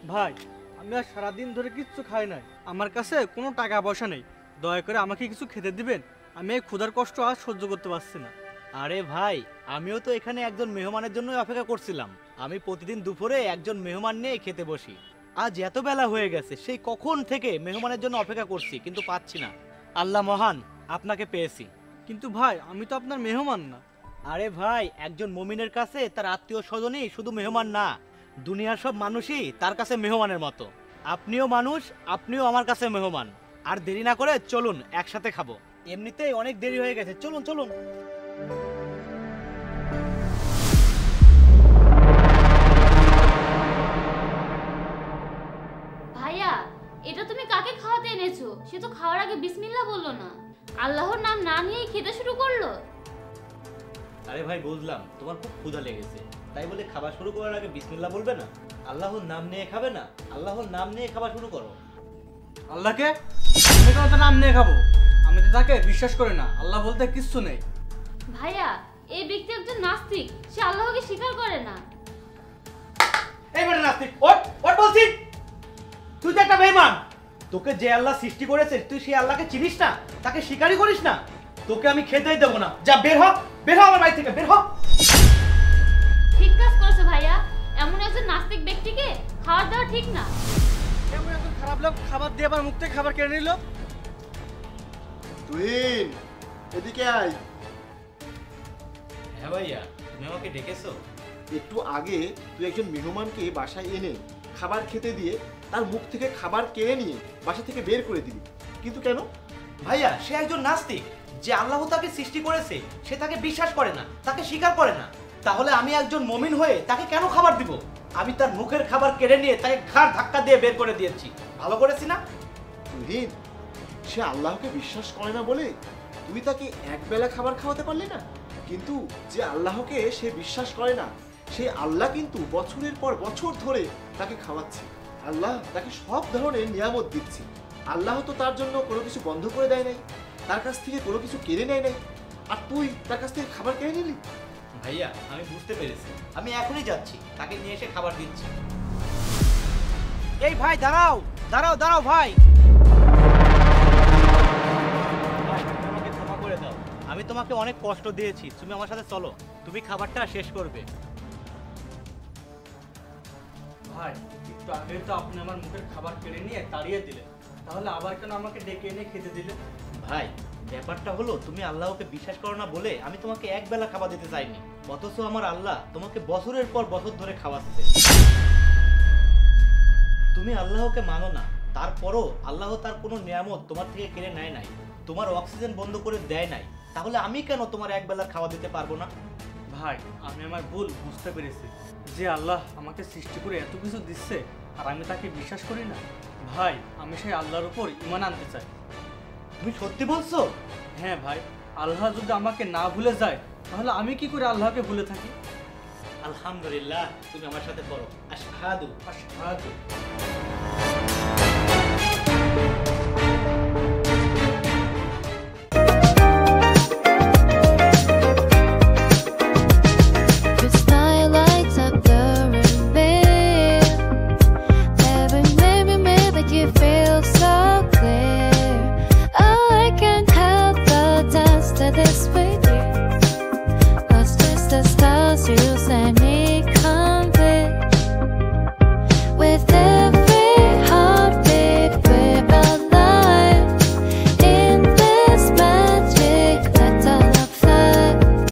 ভাই আমি আর সারাদিন ধরে কিচ্ছু খাই নাই, আমার কাছে কোনো টাকা পয়সা নেই, দয়া করে আমাকে কিছু খেতে দিবেন। আমি এই ক্ষুধার কষ্ট আর সহ্য করতে পারছি না। আরে ভাই, আমিও তো এখানে একজন মেহমানের জন্যই অপেক্ষা করছিলাম। আমি প্রতিদিন দুপুরে একজন মেহমান নিয়ে খেতে বসি। আজ এত বেলা হয়ে গেছে, সেই কখন থেকে মেহমানের জন্য অপেক্ষা করছি, কিন্তু পাচ্ছি না। আল্লাহ মহান, আপনাকে পেয়েছি। কিন্তু ভাই আমি তো আপনার মেহমান না। আরে ভাই, একজন মুমিনের কাছে তার আত্মীয় স্বজনই শুধু মেহমান না, দুনিয়ার সব মানুষই তার কাছে মেহমানের মতো। আপনিও মানুষ, আপনিও আমার কাছে মেহমান। আর দেরি না করে চলুন, একসাথে খাবো। এমনিতেই অনেক দেরি হয়ে গেছে, চলুন চলুন। ভাইয়া, এটা তুমি কাকে খাওয়াতে এনেছো? সে তো খাওয়ার আগে বিসমিল্লাহ বললো না, আল্লাহর নাম না নিয়েই খেতে শুরু করলো। আরে ভাই, বুঝলাম তোমার খুব ক্ষুধা লেগেছে, তাই বলে খাবার শুরু করার আগে বিসমিল্লাহ বলবে না? আল্লাহর নাম নিয়ে খাবে না? আল্লাহর নাম নিয়ে খাবার শুরু করো। আল্লাহকে আমি কেন তার নাম নিয়ে খাবো? আমি তো তাকে বিশ্বাস করি না, আল্লাহ বলতে কিচ্ছু নেই। ভাইয়া, এই ব্যক্তি একজন নাস্তিক, সে আল্লাহকে স্বীকার করে না। এই বেটা নাস্তিক, ওঠ ওঠ বলছি। তুই তো একটা বেঈমান। তোকে যে আল্লাহ সৃষ্টি করেছে তুই সেই আল্লাহকে চিনিস না, তাকে স্বীকারই করিস না। তোকে আমি খেতেই দেবো না। যা, বের হ, বের হ আমার বাড়ি থেকে, বের হ। ঠিক কাজ করেছো ভাইয়া, এমন একজন নাস্তিক ব্যক্তিকে খাবার দেওয়া ঠিক না। এমন একজন খারাপ লোক খাবার দিয়ে আবার মুখ থেকে খাবার কেড়ে নিল। তুহিন, এদিকে আয়। হ্যাঁ ভাইয়া, তুমি আমাকে ডেকেছো? একটু আগে তুই একজন মেহমানকে বাসায় এনে খাবার খেতে দিয়ে তার মুখ থেকে খাবার কেড়ে নিয়ে বাসা থেকে বের করে দিবি, কিন্তু কেন? ভাইয়া, সে একজন নাস্তিক। যে আল্লাহ তাকে সৃষ্টি করেছে সে তাকে বিশ্বাস করে না, তাকে স্বীকার করে না। তাহলে আমি একজন মুমিন হয়ে তাকে কেন খাবার দিব? আমি তার মুখের খাবার কেড়ে নিয়ে তাকে ঘাড় ধাক্কা দিয়ে বের করে দিয়েছি। ভালো করেছি না? তুহিন, সে আল্লাহকে বিশ্বাস করে না বলে তুই তাকে একবেলা খাবার খাওয়াতে পারলি না, কিন্তু যে আল্লাহকে সে বিশ্বাস করে না সেই আল্লাহ কিন্তু বছরের পর বছর ধরে তাকে খাওয়াচ্ছে। আল্লাহ তাকে সব ধরনের নিয়ামত দিচ্ছে। আল্লাহ তো তার জন্য কোনো কিছু বন্ধ করে দেয় নাই, তার কাছ থেকে কোনো কিছু কেড়ে নেয় নাই, আর তুই তার কাছ থেকে খাবার কেড়ে নিলি। ভাইয়া, আমি বুঝতে পেরেছি, আমি এখনই যাচ্ছি, তাকে নিয়ে এসে খাবার দিচ্ছি। এই ভাই, দাঁড়াও দাঁড়াও দাঁড়াও ভাই। ভাই, আমাকে ক্ষমা করে দাও। আমি তোমাকে অনেক কষ্ট দিয়েছি, তুমি আমার সাথে চলো, তুমি খাবারটা শেষ করবে। ভাই, একটু আগে তো আপনি আমার মুখের খাবার কেড়ে নিয়ে তাড়িয়ে দিলেন, তাহলে আবার কেন আমাকে ডেকে এনে খেতে দিলেন? ভাই, ব্যাপারটা হলো তুমি আল্লাহকে বিশ্বাস করো না বলে আমি তোমাকে এক বেলা খাবার দিতে চাইনি, অথচ আমার আল্লাহ তোমাকে বছরের পর বছর ধরে খাওয়াচ্ছে। তুমি আল্লাহকে মানো না, তারপরও আল্লাহ তার কোনো নিয়ামত তোমার থেকে কেড়ে নেয় নাই, তোমার অক্সিজেন বন্ধ করে দেয় নাই, তাহলে আমি কেন তোমার এক বেলা খাওয়া দিতে পারবো না? ভাই, আমি আমার ভুল বুঝতে পেরেছি। যে আল্লাহ আমাকে সৃষ্টি করে এত কিছু দিচ্ছে আর আমি তাকে বিশ্বাস করি না। ভাই, আমি সেই আল্লাহর উপর ঈমান আনতে চাই। তুমি সত্যি বলছো? হ্যাঁ ভাই, আল্লাহ যদি আমাকে না ভুলে যায় তাহলে আমি কি করে আল্লাহকে ভুলে থাকি? আলহামদুলিল্লাহ, তুমি আমার সাথে পড়ো, আশহাদু। আশহাদু।